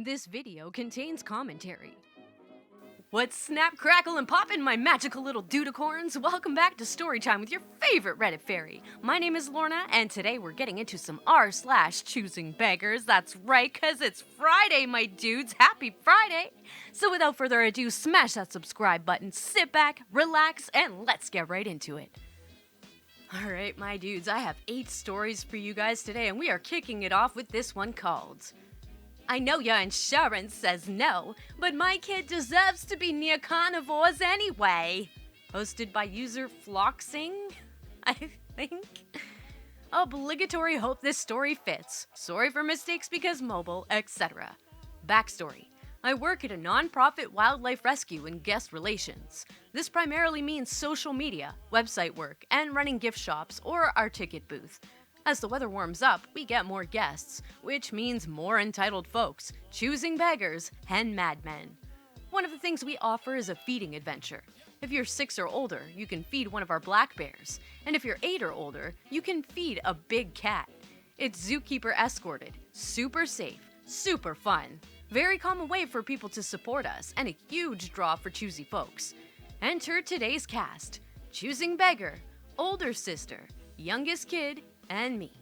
This video contains commentary. What's snap, crackle, and poppin', my magical little dudicorns? Welcome back to Storytime with your favorite Reddit fairy. My name is Lorna, and today we're getting into some r/ChoosingBeggars. That's right, cause it's Friday, my dudes. Happy Friday! So without further ado, smash that subscribe button, sit back, relax, and let's get right into it. Alright, my dudes, I have 8 stories for you guys today, and we are kicking it off with this one called I Know Your Insurance Says No, but my kid deserves to be near carnivores anyway. Hosted by user Floxing, I think. Obligatory hope this story fits. Sorry for mistakes because mobile, etc. Backstory. I work at a non-profit wildlife rescue and guest relations. This primarily means social media, website work, and running gift shops or our ticket booth. As the weather warms up, we get more guests, which means more entitled folks, choosing beggars, and madmen. One of the things we offer is a feeding adventure. If you're 6 or older, you can feed one of our black bears, and if you're 8 or older, you can feed a big cat. It's zookeeper escorted, super safe, super fun, very common way for people to support us, and a huge draw for choosy folks. Enter today's cast: Choosing Beggar, older sister, youngest kid, and me.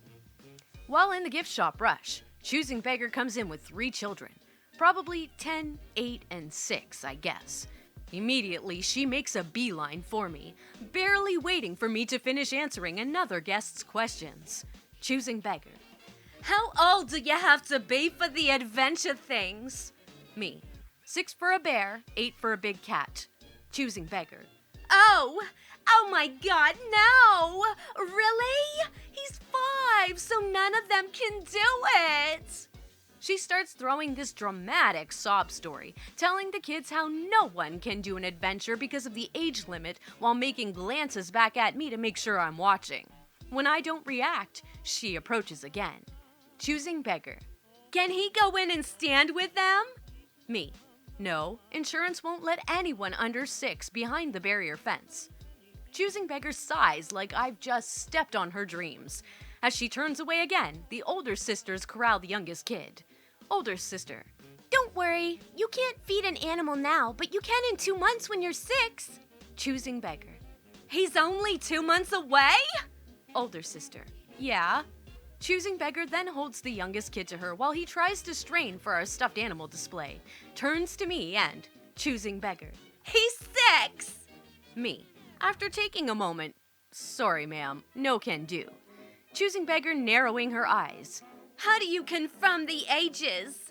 While in the gift shop rush, Choosing Beggar comes in with 3 children, probably 10, 8, and 6, I guess. Immediately, she makes a beeline for me, barely waiting for me to finish answering another guest's questions. Choosing Beggar. How old do you have to be for the adventure things? Me. 6 for a bear, 8 for a big cat. Choosing Beggar. Oh my god, no! Really? He's 5, so none of them can do it! She starts throwing this dramatic sob story, telling the kids how no one can do an adventure because of the age limit while making glances back at me to make sure I'm watching. When I don't react, she approaches again. Choosing Beggar. Can he go in and stand with them? Me. No, insurance won't let anyone under 6 behind the barrier fence. Choosing Beggar sighs like I've just stepped on her dreams. As she turns away again, the older sisters corral the youngest kid. Older sister. Don't worry, you can't feed an animal now, but you can in 2 months when you're 6. Choosing Beggar. He's only 2 months away? Older sister. Yeah. Choosing Beggar then holds the youngest kid to her while he tries to strain for our stuffed animal display. Turns to me and, Choosing Beggar. He's 6! Me. After taking a moment, sorry ma'am, no can do. Choosing Beggar narrowing her eyes. How do you confirm the ages?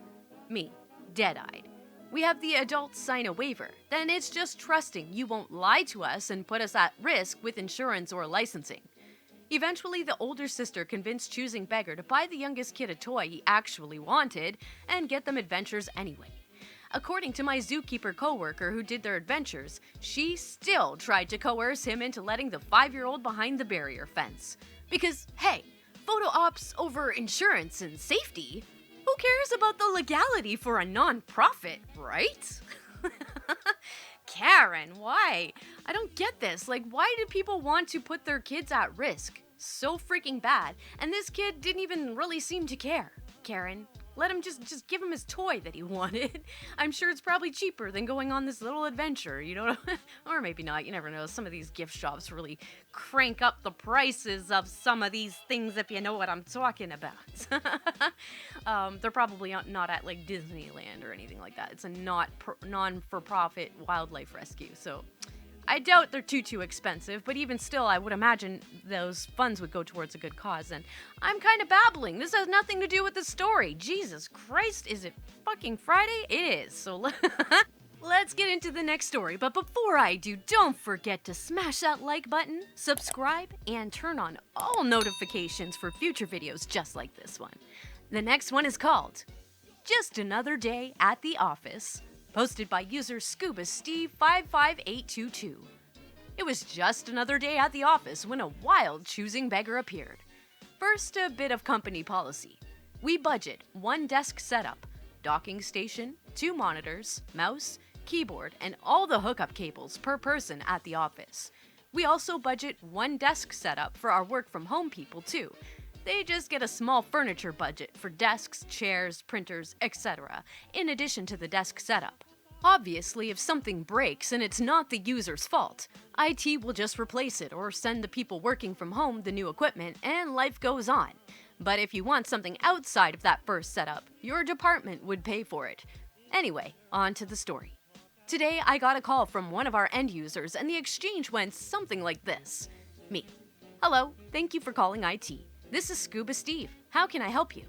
Me, dead-eyed. We have the adults sign a waiver, then it's just trusting you won't lie to us and put us at risk with insurance or licensing. Eventually, the older sister convinced Choosing Beggar to buy the youngest kid a toy he actually wanted and get them adventures anyway. According to my zookeeper coworker who did their adventures, she still tried to coerce him into letting the 5-year-old behind the barrier fence. Because, hey, photo ops over insurance and safety? Who cares about the legality for a non-profit, right? Karen, why? I don't get this. Like, why do people want to put their kids at risk? So freaking bad. And this kid didn't even really seem to care. Karen, let him just give him his toy that he wanted. I'm sure it's probably cheaper than going on this little adventure, you know? Or maybe not, you never know. Some of these gift shops really crank up the prices of some of these things, if you know what I'm talking about. They're probably not at like Disneyland or anything like that. It's a non-for-profit wildlife rescue, so I doubt they're too expensive, but even still, I would imagine those funds would go towards a good cause, and I'm kind of babbling. This has nothing to do with the story. Jesus Christ, is it fucking Friday? It is, so let's get into the next story, but before I do, don't forget to smash that like button, subscribe, and turn on all notifications for future videos just like this one. The next one is called Just Another Day at the Office. Posted by user ScubaSteve55822. It was just another day at the office when a wild Choosing Beggar appeared. First, a bit of company policy. We budget 1 desk setup, docking station, 2 monitors, mouse, keyboard, and all the hookup cables per person at the office. We also budget 1 desk setup for our work from home people too. They just get a small furniture budget for desks, chairs, printers, etc., in addition to the desk setup. Obviously, if something breaks and it's not the user's fault, IT will just replace it or send the people working from home the new equipment and life goes on. But if you want something outside of that first setup, your department would pay for it. Anyway, on to the story. Today, I got a call from one of our end users and the exchange went something like this. Me. Hello, thank you for calling IT. This is Scuba Steve. How can I help you?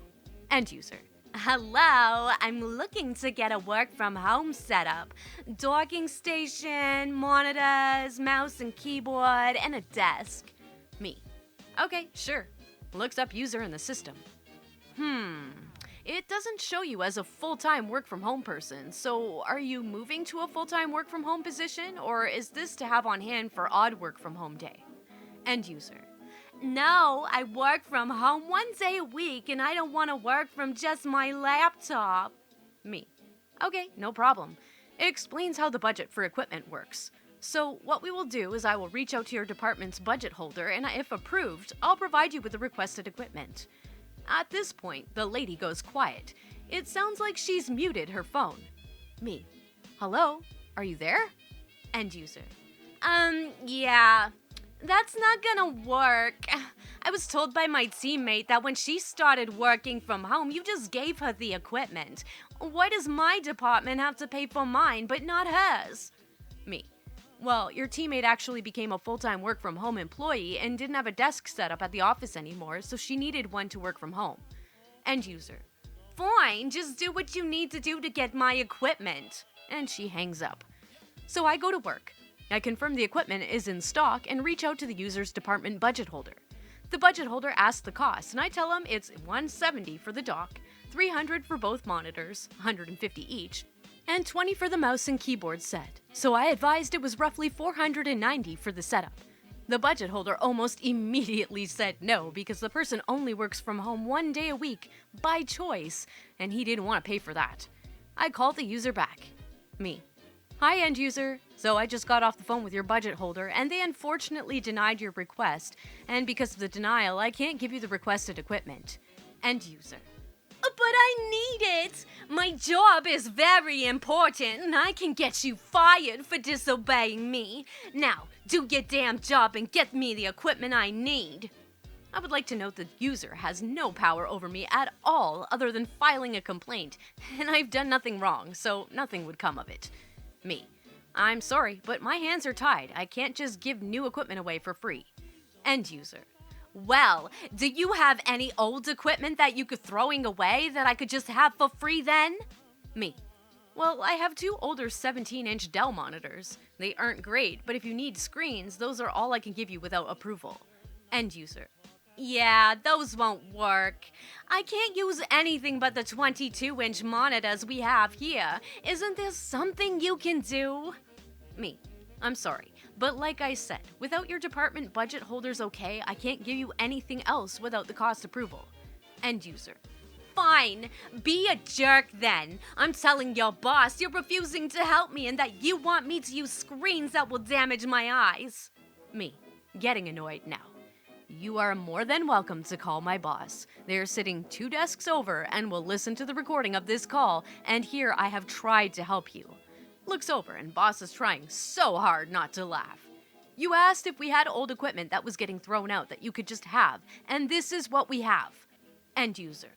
End user. Hello, I'm looking to get a work-from-home setup. Docking station, monitors, mouse and keyboard, and a desk. Me. Okay, sure. Looks up user in the system. It doesn't show you as a full-time work-from-home person, so are you moving to a full-time work-from-home position, or is this to have on hand for odd work-from-home day? End user. No, I work from home 1 day a week and I don't want to work from just my laptop. Me. Okay, no problem. It explains how the budget for equipment works. So what we will do is I will reach out to your department's budget holder and if approved, I'll provide you with the requested equipment. At this point, the lady goes quiet. It sounds like she's muted her phone. Me. Hello? Are you there? End user. Yeah. That's not gonna work. I was told by my teammate that when she started working from home, you just gave her the equipment. Why does my department have to pay for mine, but not hers? Me. Well, your teammate actually became a full-time work-from-home employee and didn't have a desk set up at the office anymore, so she needed one to work from home. End user. Fine, just do what you need to do to get my equipment. And she hangs up. So I go to work. I confirm the equipment is in stock and reach out to the user's department budget holder. The budget holder asks the cost, and I tell him it's $170 for the dock, $300 for both monitors, $150 each, and $20 for the mouse and keyboard set. So I advised it was roughly $490 for the setup. The budget holder almost immediately said no because the person only works from home 1 day a week by choice, and he didn't want to pay for that. I called the user back. Me. Hi, end user. So I just got off the phone with your budget holder, and they unfortunately denied your request, and because of the denial, I can't give you the requested equipment. End user. But I need it! My job is very important, and I can get you fired for disobeying me. Now, do your damn job and get me the equipment I need. I would like to note the user has no power over me at all other than filing a complaint, and I've done nothing wrong, so nothing would come of it. Me. I'm sorry, but my hands are tied. I can't just give new equipment away for free. End user. Well, do you have any old equipment that you could throwing away that I could just have for free then? Me. Well, I have 2 older 17-inch Dell monitors. They aren't great, but if you need screens, those are all I can give you without approval. End user. Yeah, those won't work. I can't use anything but the 22-inch monitors we have here. Isn't there something you can do? Me. I'm sorry, but like I said, without your department budget holders okay, I can't give you anything else without the cost approval. End user. Fine, be a jerk then. I'm telling your boss you're refusing to help me and that you want me to use screens that will damage my eyes. Me. Getting annoyed now. You are more than welcome to call my boss. They are sitting 2 desks over and will listen to the recording of this call, and here I have tried to help you. Looks over and boss is trying so hard not to laugh. You asked if we had old equipment that was getting thrown out that you could just have, and this is what we have. End user.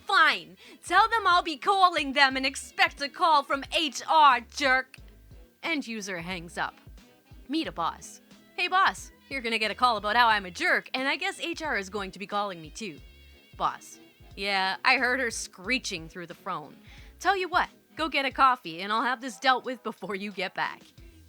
Fine, tell them I'll be calling them and expect a call from HR, jerk. End user hangs up. Meet a boss. Hey boss. You're gonna get a call about how I'm a jerk, and I guess HR is going to be calling me too. Boss. Yeah, I heard her screeching through the phone. Tell you what, go get a coffee, and I'll have this dealt with before you get back.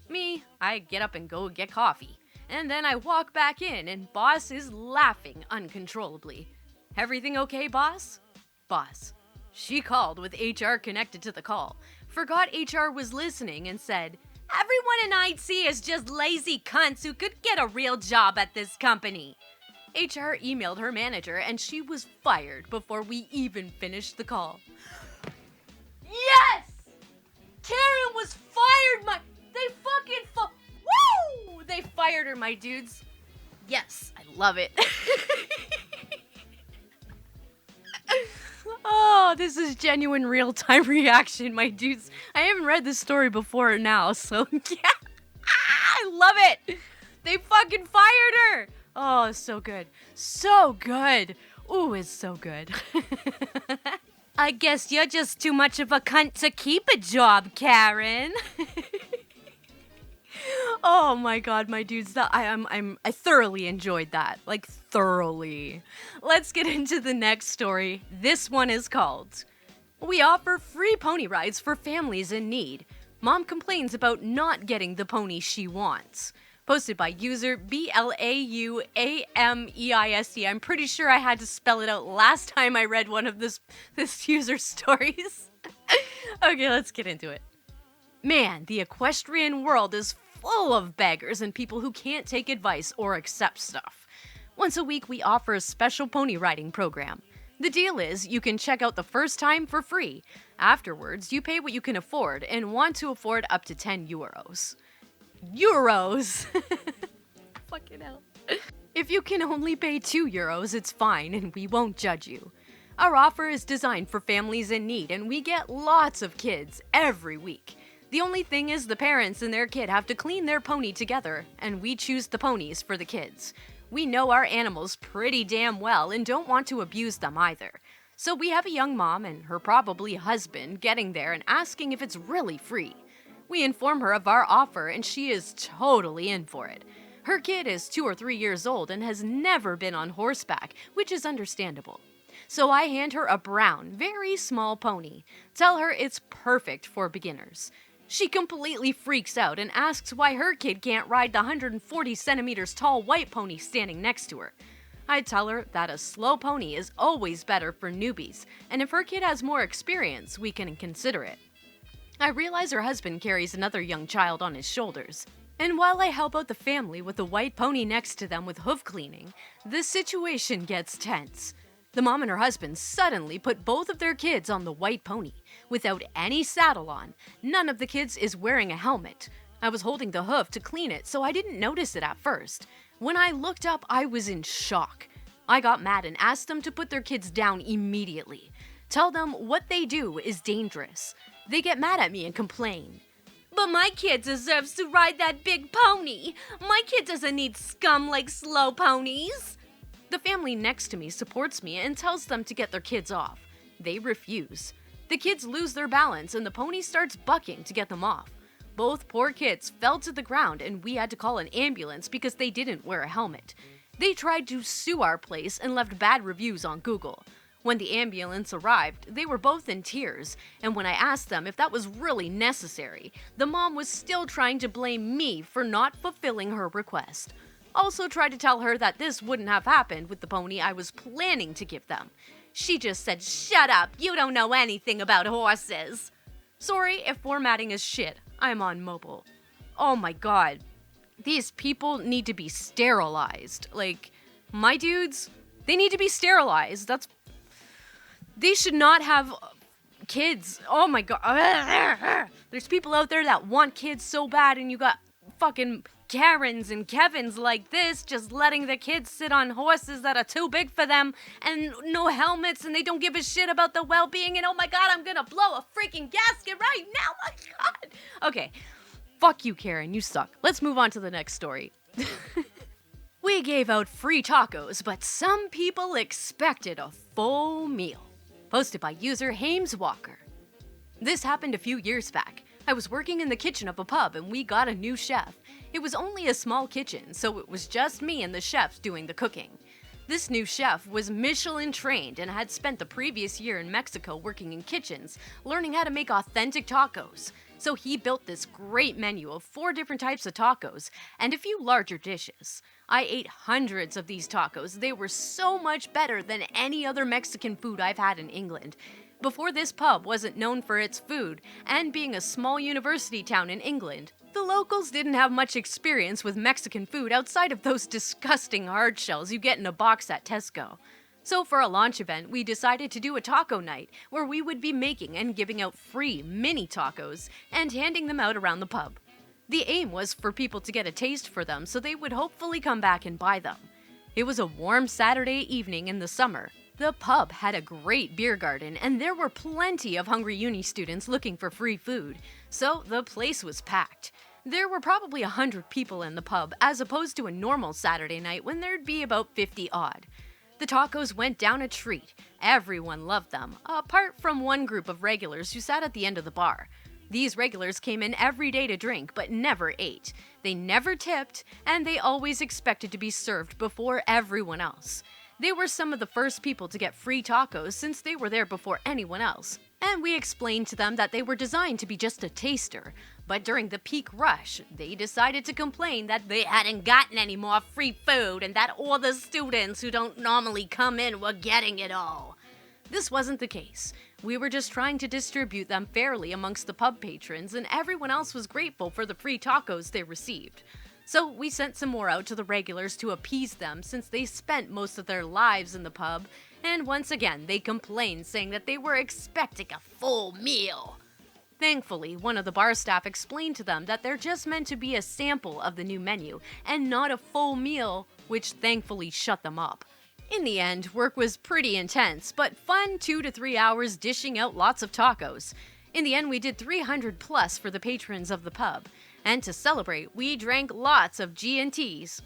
Me, I get up and go get coffee. And then I walk back in, and boss is laughing uncontrollably. Everything okay, boss? Boss. She called with HR connected to the call, forgot HR was listening, and said, everyone in IT is just lazy cunts who could get a real job at this company. HR emailed her manager and she was fired before we even finished the call. Yes! Karen was fired, They fired her, my dudes. Yes, I love it. Oh, this is genuine real-time reaction, my dudes. I haven't read this story before now, so yeah. I love it. They fucking fired her. Oh, so good. So good. Ooh, it's so good. I guess you're just too much of a cunt to keep a job, Karen. Oh my god, my dudes, I thoroughly enjoyed that. Like, thoroughly. Let's get into the next story. This one is called, "We offer free pony rides for families in need. Mom complains about not getting the pony she wants." Posted by user BLAUAMEISE. I'm pretty sure I had to spell it out last time I read one of this user's stories. Okay, let's get into it. Man, the equestrian world is full of beggars and people who can't take advice or accept stuff. Once a week, we offer a special pony riding program. The deal is, you can check out the first time for free. Afterwards, you pay what you can afford and want to afford up to 10 euros. Euros! Fucking hell. If you can only pay 2 euros, it's fine and we won't judge you. Our offer is designed for families in need and we get lots of kids every week. The only thing is the parents and their kid have to clean their pony together, and we choose the ponies for the kids. We know our animals pretty damn well and don't want to abuse them either. So we have a young mom and her probably husband getting there and asking if it's really free. We inform her of our offer and she is totally in for it. Her kid is 2 or 3 years old and has never been on horseback, which is understandable. So I hand her a brown, very small pony. Tell her it's perfect for beginners. She completely freaks out and asks why her kid can't ride the 140 centimeters tall white pony standing next to her. I tell her that a slow pony is always better for newbies, and if her kid has more experience, we can consider it. I realize her husband carries another young child on his shoulders, and while I help out the family with the white pony next to them with hoof cleaning, the situation gets tense. The mom and her husband suddenly put both of their kids on the white pony, without any saddle on. None of the kids is wearing a helmet. I was holding the hoof to clean it, so I didn't notice it at first. When I looked up, I was in shock. I got mad and asked them to put their kids down immediately. Tell them what they do is dangerous. They get mad at me and complain. "But my kid deserves to ride that big pony. My kid doesn't need scum like slow ponies." The family next to me supports me and tells them to get their kids off. They refuse. The kids lose their balance and the pony starts bucking to get them off. Both poor kids fell to the ground and we had to call an ambulance because they didn't wear a helmet. They tried to sue our place and left bad reviews on Google. When the ambulance arrived, they were both in tears, and when I asked them if that was really necessary, the mom was still trying to blame me for not fulfilling her request. Also tried to tell her that this wouldn't have happened with the pony I was planning to give them. She just said, "Shut up, you don't know anything about horses." Sorry if formatting is shit, I'm on mobile. Oh my god, these people need to be sterilized. Like, my dudes, they need to be sterilized. They should not have kids. Oh my god. There's people out there that want kids so bad and you got fucking Karens and Kevins like this just letting the kids sit on horses that are too big for them and no helmets and they don't give a shit about the well-being and oh my god, I'm gonna blow a freaking gasket right now, my god. Okay, fuck you, Karen, you suck. Let's move on to the next story. We gave out free tacos, but some people expected a full meal. Posted by user Hames Walker. This happened a few years back. I was working in the kitchen of a pub and we got a new chef. It was only a small kitchen, so it was just me and the chef doing the cooking. This new chef was Michelin trained and had spent the previous year in Mexico working in kitchens, learning how to make authentic tacos. So he built this great menu of 4 different types of tacos and a few larger dishes. I ate hundreds of these tacos. They were so much better than any other Mexican food I've had in England. Before this pub wasn't known for its food, and being a small university town in England, the locals didn't have much experience with Mexican food outside of those disgusting hard shells you get in a box at Tesco. So for a launch event, we decided to do a taco night where we would be making and giving out free mini tacos and handing them out around the pub. The aim was for people to get a taste for them so they would hopefully come back and buy them. It was a warm Saturday evening in the summer. The pub had a great beer garden, and there were plenty of hungry uni students looking for free food, so the place was packed. There were probably 100 people in the pub, as opposed to a normal Saturday night when there'd be about 50 odd. The tacos went down a treat. Everyone loved them, apart from one group of regulars who sat at the end of the bar. These regulars came in every day to drink, but never ate. They never tipped, and they always expected to be served before everyone else. They were some of the first people to get free tacos since they were there before anyone else. And we explained to them that they were designed to be just a taster. But during the peak rush, they decided to complain that they hadn't gotten any more free food and that all the students who don't normally come in were getting it all. This wasn't the case. We were just trying to distribute them fairly amongst the pub patrons, and everyone else was grateful for the free tacos they received. So we sent some more out to the regulars to appease them since they spent most of their lives in the pub, and once again they complained, saying that they were expecting a full meal. Thankfully, one of the bar staff explained to them that they're just meant to be a sample of the new menu and not a full meal, which thankfully shut them up. In the end, work was pretty intense, but fun 2 to 3 hours dishing out lots of tacos. In the end, we did 300 plus for the patrons of the pub. And to celebrate, we drank lots of G&Ts,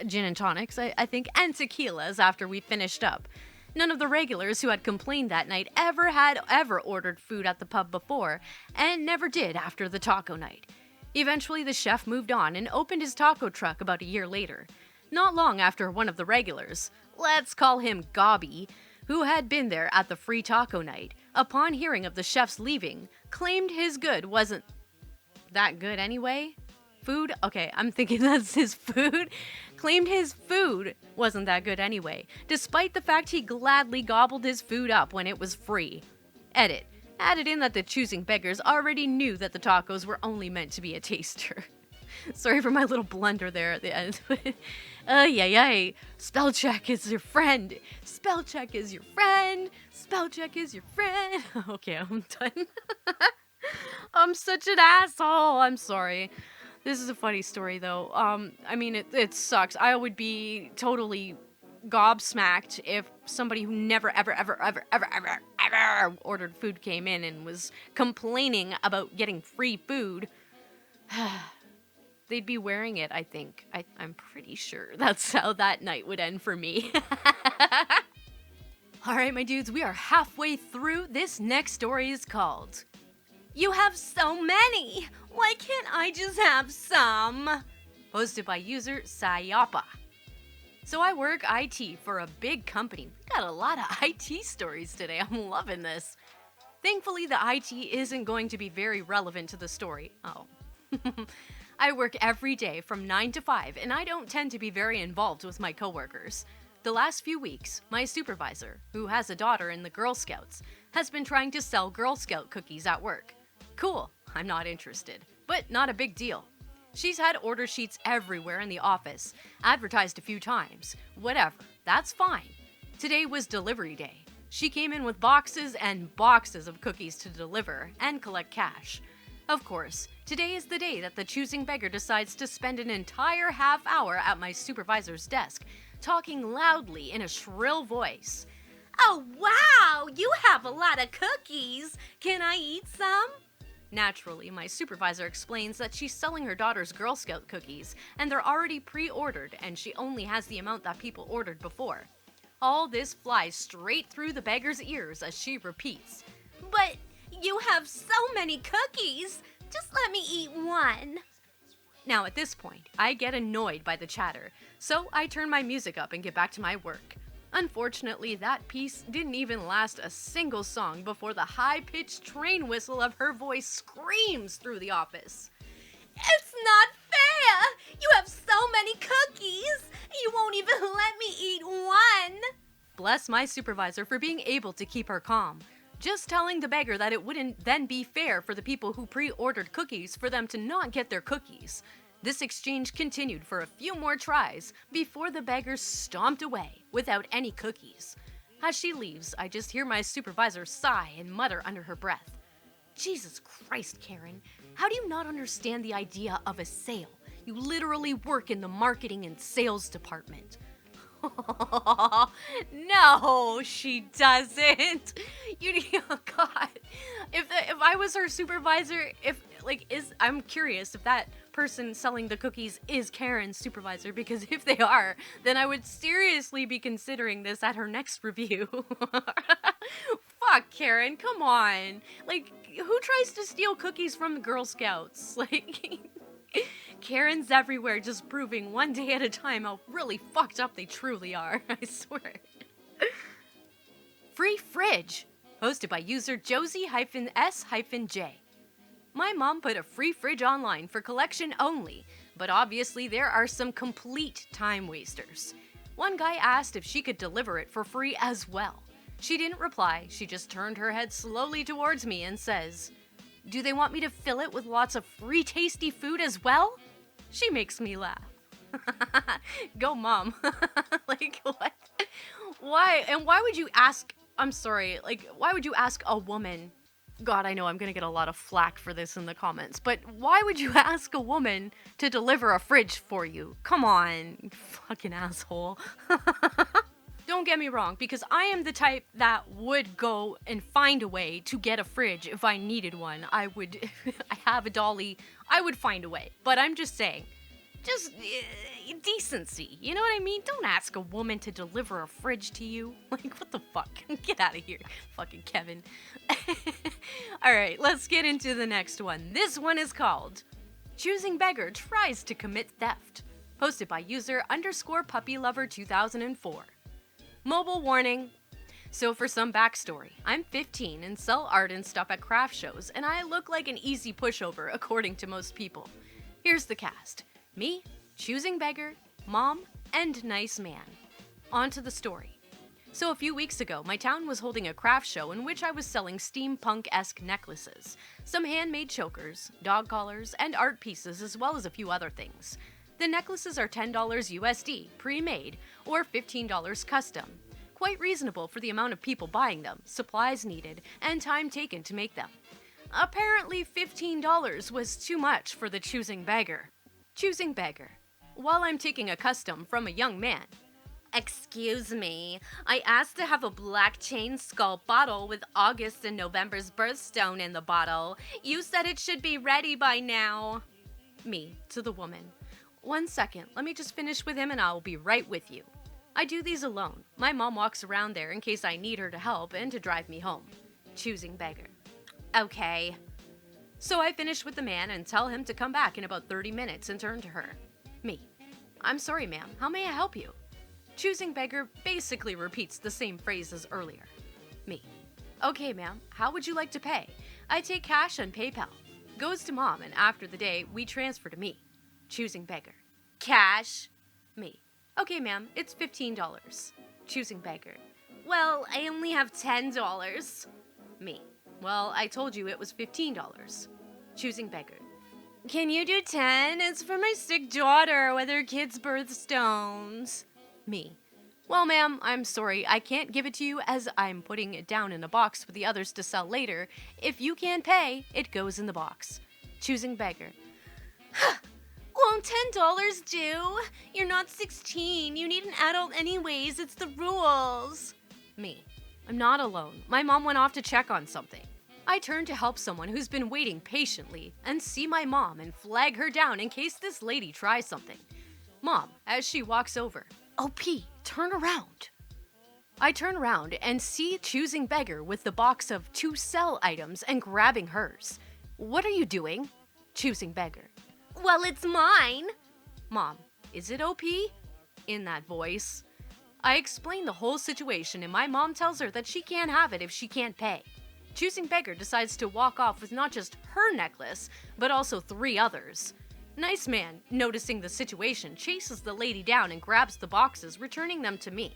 gin and tonics, I think, and tequilas after we finished up. None of the regulars who had complained that night had ever ordered food at the pub before, and never did after the taco night. Eventually, the chef moved on and opened his taco truck about a year later. Not long after, one of the regulars, let's call him Gobby, who had been there at the free taco night, upon hearing of the chef's leaving, claimed his good wasn't that good anyway? Food? Okay, I'm thinking that's his food. Claimed his food wasn't that good anyway, despite the fact he gladly gobbled his food up when it was free. Edit. Added in that the Choosing Beggars already knew that the tacos were only meant to be a taster. Sorry for my little blunder there at the end. Yay. Spell check is your friend. Spell check is your friend. Spell check is your friend. Okay, I'm done. I'm such an asshole. I'm sorry. This is a funny story, though. It sucks. I would be totally gobsmacked if somebody who never, ever ordered food came in and was complaining about getting free food. They'd be wearing it, I think. I'm pretty sure that's how that night would end for me. Alright, my dudes, we are halfway through. This next story is called You Have So Many! Why can't I just have some? Posted by user Sayapa. So I work IT for a big company. We got a lot of IT stories today. I'm loving this. Thankfully, the IT isn't going to be very relevant to the story. Oh. I work every day from 9 to 5, and I don't tend to be very involved with my coworkers. The last few weeks, my supervisor, who has a daughter in the Girl Scouts, has been trying to sell Girl Scout cookies at work. Cool, I'm not interested, but not a big deal. She's had order sheets everywhere in the office, advertised a few times. Whatever, that's fine. Today was delivery day. She came in with boxes and boxes of cookies to deliver and collect cash. Of course, today is the day that the Choosing Beggar decides to spend an entire half hour at my supervisor's desk, talking loudly in a shrill voice. Oh wow, you have a lot of cookies. Can I eat some? Naturally, my supervisor explains that she's selling her daughter's Girl Scout cookies, and they're already pre-ordered, and she only has the amount that people ordered before. All this flies straight through the beggar's ears as she repeats, But you have so many cookies! Just let me eat one! Now at this point, I get annoyed by the chatter, so I turn my music up and get back to my work. Unfortunately, that piece didn't even last a single song before the high-pitched train whistle of her voice screams through the office. It's not fair! You have so many cookies! You won't even let me eat one! Bless my supervisor for being able to keep her calm. Just telling the beggar that it wouldn't then be fair for the people who pre-ordered cookies for them to not get their cookies. This exchange continued for a few more tries before the beggar stomped away without any cookies. As she leaves, I just hear my supervisor sigh and mutter under her breath. Jesus Christ, Karen, how do you not understand the idea of a sale? You literally work in the marketing and sales department. No, she doesn't. Oh God. If I was her supervisor, I'm curious if that person selling the cookies is Karen's supervisor, because if they are, then I would seriously be considering this at her next review. Fuck, Karen, come on. Like, who tries to steal cookies from the Girl Scouts? Like, Karen's everywhere, just proving one day at a time how really fucked up they truly are, I swear. Free fridge, hosted by user Josie-S-J. My mom put a free fridge online for collection only, but obviously there are some complete time wasters. One guy asked if she could deliver it for free as well. She didn't reply, she just turned her head slowly towards me and says, "Do they want me to fill it with lots of free tasty food as well?" She makes me laugh. Go mom. Like, what? Why? And why would you ask, I'm sorry, like, why would you ask a woman? God, I know I'm gonna get a lot of flack for this in the comments, but why would you ask a woman to deliver a fridge for you? Come on, you fucking asshole. Don't get me wrong, because I am the type that would go and find a way to get a fridge if I needed one. I have a dolly, I would find a way. But I'm just saying, decency, you know what I mean? Don't ask a woman to deliver a fridge to you. Like, what the fuck? Get out of here, fucking Kevin. Alright, let's get into the next one. This one is called Choosing Beggar Tries to Commit Theft. Posted by user _puppylover2004. Mobile warning. So for some backstory, I'm 15 and sell art and stuff at craft shows, and I look like an easy pushover according to most people. Here's the cast. Me, Choosing Beggar, Mom, and Nice Man. On to the story. So a few weeks ago, my town was holding a craft show in which I was selling steampunk-esque necklaces, some handmade chokers, dog collars, and art pieces, as well as a few other things. The necklaces are $10 USD, pre-made, or $15 custom. Quite reasonable for the amount of people buying them, supplies needed, and time taken to make them. Apparently $15 was too much for the Choosing Beggar. Choosing Beggar. While I'm taking a custom from a young man. "Excuse me, I asked to have a black chain skull bottle with August and November's birthstone in the bottle. You said it should be ready by now." Me, to the woman. "1 second, let me just finish with him and I'll be right with you." I do these alone. My mom walks around there in case I need her to help and to drive me home. Choosing Beggar. Okay. So I finish with the man and tell him to come back in about 30 minutes and turn to her. Me. "I'm sorry, ma'am. How may I help you?" Choosing Beggar basically repeats the same phrase as earlier. Me. "Okay, ma'am. How would you like to pay? I take cash and PayPal." Goes to mom, and after the day, we transfer to me. Choosing Beggar. "Cash?" Me. "Okay, ma'am. It's $15. Choosing Beggar. "Well, I only have $10. Me. "Well, I told you it was $15. Choosing Beggar. "Can you do 10? It's for my sick daughter with her kid's birthstones." Me. "Well, ma'am, I'm sorry. I can't give it to you as I'm putting it down in a box for the others to sell later. If you can't pay, it goes in the box." Choosing Beggar. "Won't $10 do? You're not 16. You need an adult anyways. It's the rules." Me. "I'm not alone. My mom went off to check on something." I turn to help someone who's been waiting patiently and see my mom and flag her down in case this lady tries something. Mom, as she walks over. "OP, turn around." I turn around and see Choosing Beggar with the box of to sell items and grabbing hers. "What are you doing?" Choosing Beggar. "Well, it's mine." Mom, "Is it OP?" In that voice. I explain the whole situation and my mom tells her that she can't have it if she can't pay. Choosing Beggar decides to walk off with not just her necklace, but also 3 others. Nice Man, noticing the situation, chases the lady down and grabs the boxes, returning them to me.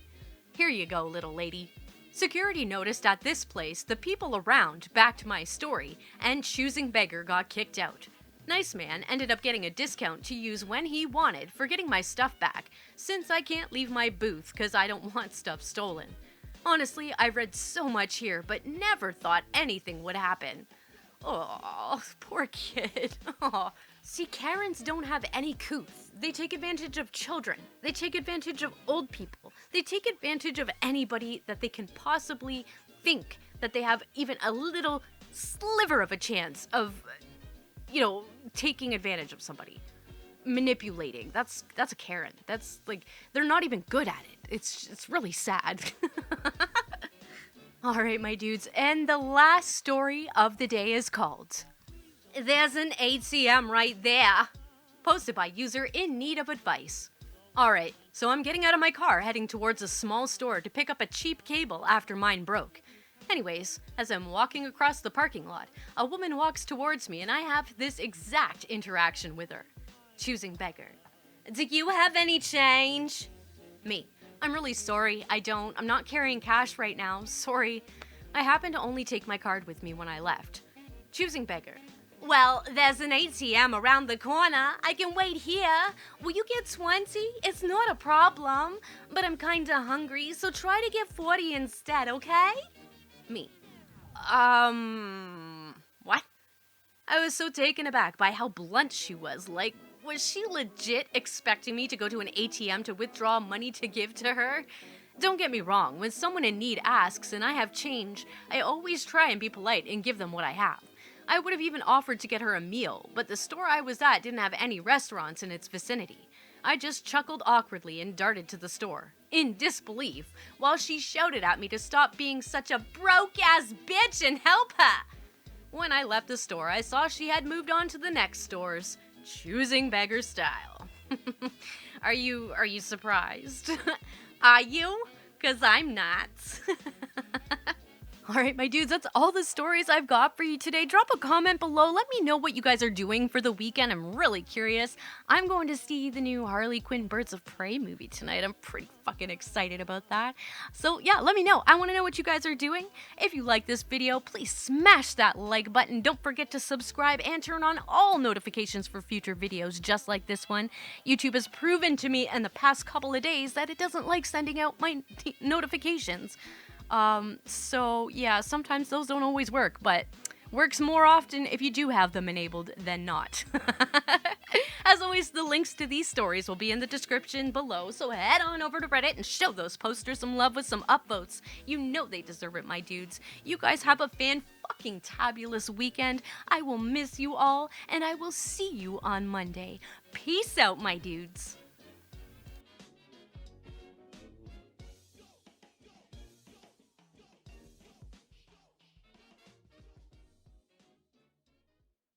"Here you go, little lady." Security noticed at this place the people around backed my story, and Choosing Beggar got kicked out. Nice Man ended up getting a discount to use when he wanted for getting my stuff back, since I can't leave my booth because I don't want stuff stolen. Honestly, I read so much here, but never thought anything would happen. Oh, poor kid. Oh. See, Karens don't have any couth. They take advantage of children. They take advantage of old people. They take advantage of anybody that they can possibly think that they have even a little sliver of a chance of, taking advantage of somebody. Manipulating. That's a Karen. That's like, they're not even good at it. It's really sad. All right, my dudes, and the last story of the day is called "There's an ATM right there," posted by user in need of advice. All right, so I'm getting out of my car heading towards a small store to pick up a cheap cable after mine broke. Anyways, as I'm walking across the parking lot, a woman walks towards me and I have this exact interaction with her. Choosing beggar. "Do you have any change?" Me. "I'm really sorry, I'm not carrying cash right now, sorry. I happened to only take my card with me when I left." Choosing beggar. "Well, there's an ATM around the corner. I can wait here. Will you get 20? It's not a problem, but I'm kinda hungry, so try to get 40 instead, okay?" Me. What? I was so taken aback by how blunt she was. Like, was she legit expecting me to go to an ATM to withdraw money to give to her? Don't get me wrong, when someone in need asks and I have change, I always try and be polite and give them what I have. I would have even offered to get her a meal, but the store I was at didn't have any restaurants in its vicinity. I just chuckled awkwardly and darted to the store, in disbelief, while she shouted at me to stop being such a broke-ass bitch and help her. When I left the store, I saw she had moved on to the next stores, choosing beggar style. Are you surprised? Are you? 'Cause I'm not. All right, my dudes, that's all the stories I've got for you today. Drop a comment below. Let me know what you guys are doing for the weekend. I'm really curious. I'm going to see the new Harley Quinn Birds of Prey movie tonight. I'm pretty fucking excited about that. So yeah, let me know. I want to know what you guys are doing. If you like this video, please smash that like button. Don't forget to subscribe and turn on all notifications for future videos just like this one. YouTube has proven to me in the past couple of days that it doesn't like sending out my notifications. So yeah, sometimes those don't always work, but works more often if you do have them enabled than not. As always, the links to these stories will be in the description below, so head on over to Reddit and show those posters some love with some upvotes. You know they deserve it, my dudes. You guys have a fan-fucking-tabulous weekend. I will miss you all, and I will see you on Monday. Peace out, my dudes.